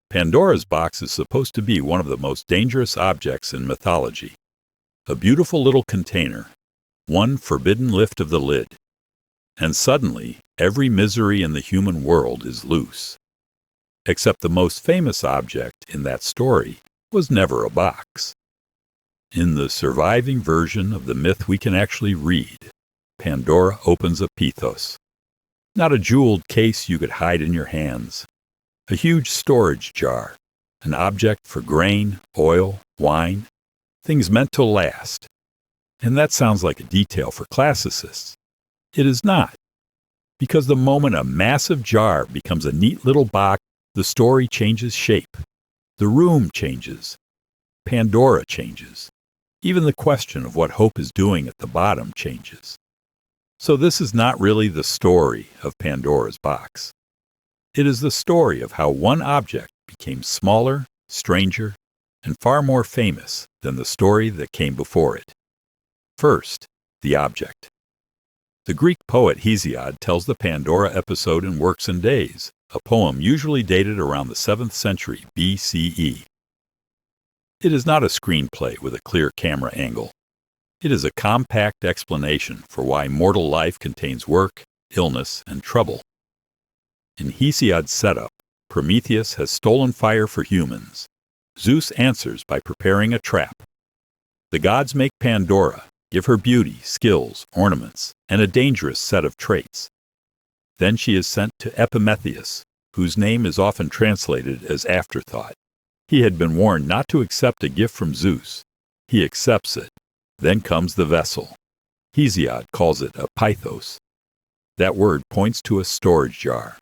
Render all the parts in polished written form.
Pandora's box is supposed to be one of the most dangerous objects in mythology. A beautiful little container, one forbidden lift of the lid, and suddenly every misery in the human world is loose. Except the most famous object in that story was never a box. In the surviving version of the myth we can actually read, Pandora opens a pithos. Not a jeweled case you could hide in your hands. A huge storage jar, an object for grain, oil, wine, things meant to last. And that sounds like a detail for classicists. It is not. Because the moment a massive jar becomes a neat little box, the story changes shape. The room changes. Pandora changes. Even the question of what hope is doing at the bottom changes. So this is not really the story of Pandora's box. It is the story of how one object became smaller, stranger, and far more famous than the story that came before it. First, the object. The Greek poet Hesiod tells the Pandora episode in Works and Days, a poem usually dated around the 7th century BCE. It is not a screenplay with a clear camera angle. It is a compact explanation for why mortal life contains work, illness, and trouble. In Hesiod's setup, Prometheus has stolen fire for humans. Zeus answers by preparing a trap. The gods make Pandora, give her beauty, skills, ornaments, and a dangerous set of traits. Then she is sent to Epimetheus, whose name is often translated as afterthought. He had been warned not to accept a gift from Zeus. He accepts it. Then comes the vessel. Hesiod calls it a pithos. That word points to a storage jar.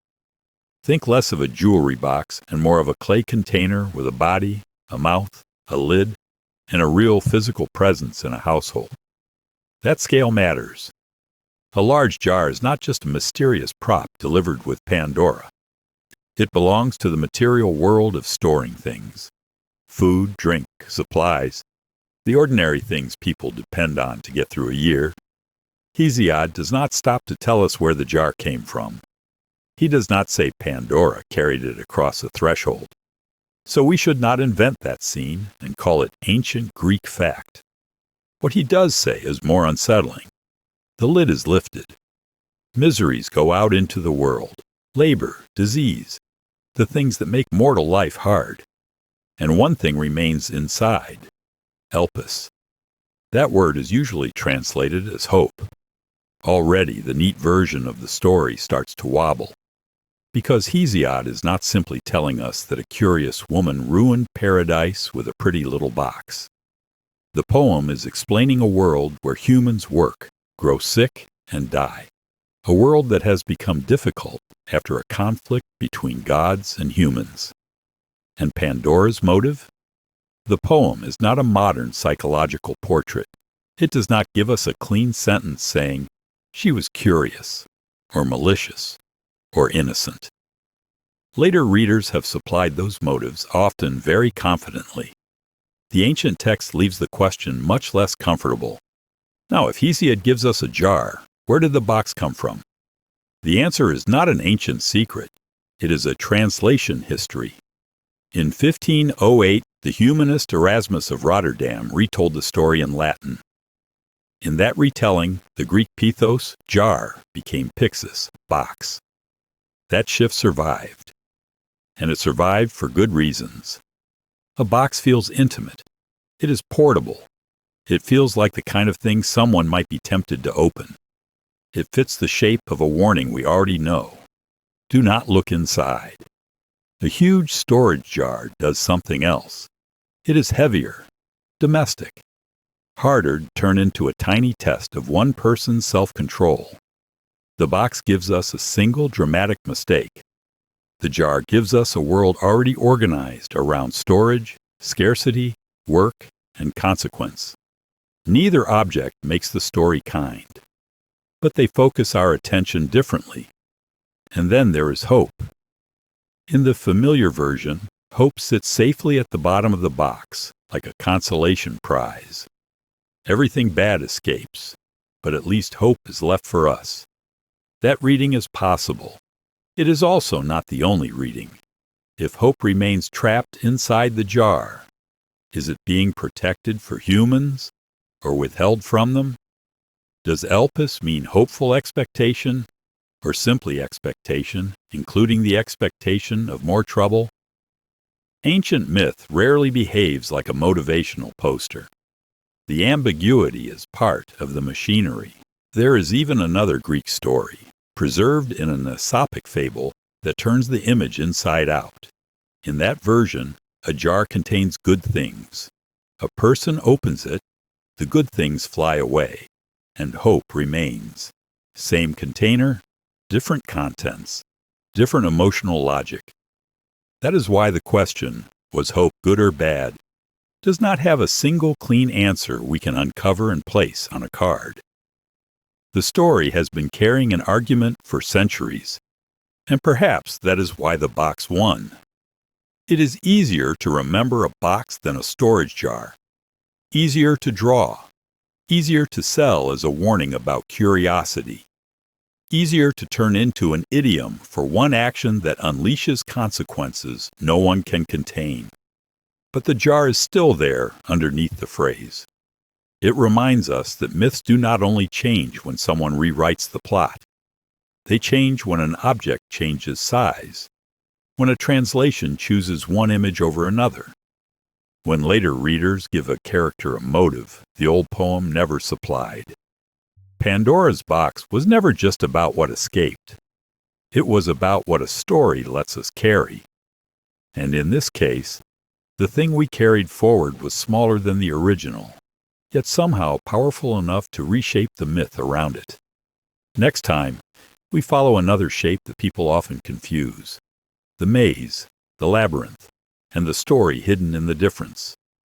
Think less of a jewelry box and more of a clay container with a body, a mouth, a lid, and a real physical presence in a household. That scale matters. A large jar is not just a mysterious prop delivered with Pandora. It belongs to the material world of storing things. Food, drink, supplies, the ordinary things people depend on to get through a year. Hesiod does not stop to tell us where the jar came from. He does not say Pandora carried it across a threshold. So we should not invent that scene and call it ancient Greek fact. What he does say is more unsettling. The lid is lifted. Miseries go out into the world. Labor, disease, the things that make mortal life hard. And one thing remains inside. Elpis. That word is usually translated as hope. Already the neat version of the story starts to wobble. Because Hesiod is not simply telling us that a curious woman ruined paradise with a pretty little box. The poem is explaining a world where humans work, grow sick, and die. A world that has become difficult after a conflict between gods and humans. And Pandora's motive? The poem is not a modern psychological portrait. It does not give us a clean sentence saying, she was curious, or malicious, or innocent. Later readers have supplied those motives, often very confidently. The ancient text leaves the question much less comfortable. Now, if Hesiod gives us a jar, where did the box come from? The answer is not an ancient secret. It is a translation history. In 1508, the humanist Erasmus of Rotterdam retold the story in Latin. In that retelling, the Greek pithos, jar, became pixis, box. That shift survived. And it survived for good reasons. A box feels intimate. It is portable. It feels like the kind of thing someone might be tempted to open. It fits the shape of a warning we already know. Do not look inside. A huge storage jar does something else. It is heavier, domestic, harder to turn into a tiny test of one person's self-control. The box gives us a single dramatic mistake. The jar gives us a world already organized around storage, scarcity, work, and consequence. Neither object makes the story kind, but they focus our attention differently. And then there is hope. In the familiar version, hope sits safely at the bottom of the box, like a consolation prize. Everything bad escapes, but at least hope is left for us. That reading is possible. It is also not the only reading. If hope remains trapped inside the jar, is it being protected for humans or withheld from them? Does elpis mean hopeful expectation or simply expectation, including the expectation of more trouble? Ancient myth rarely behaves like a motivational poster. The ambiguity is part of the machinery. There is even another Greek story, preserved in an Aesopic fable, that turns the image inside out. In that version, a jar contains good things. A person opens it, the good things fly away, and hope remains. Same container, different contents, different emotional logic. That is why the question, was hope good or bad, does not have a single clean answer we can uncover and place on a card. The story has been carrying an argument for centuries, and perhaps that is why the box won. It is easier to remember a box than a storage jar, easier to draw, easier to sell as a warning about curiosity, easier to turn into an idiom for one action that unleashes consequences no one can contain. But the jar is still there underneath the phrase. It reminds us that myths do not only change when someone rewrites the plot. They change when an object changes size, when a translation chooses one image over another, when later readers give a character a motive the old poem never supplied. Pandora's box was never just about what escaped. It was about what a story lets us carry. And in this case, the thing we carried forward was smaller than the original, yet somehow powerful enough to reshape the myth around it. Next time, we follow another shape that people often confuse: the maze, the labyrinth, and the story hidden in the difference.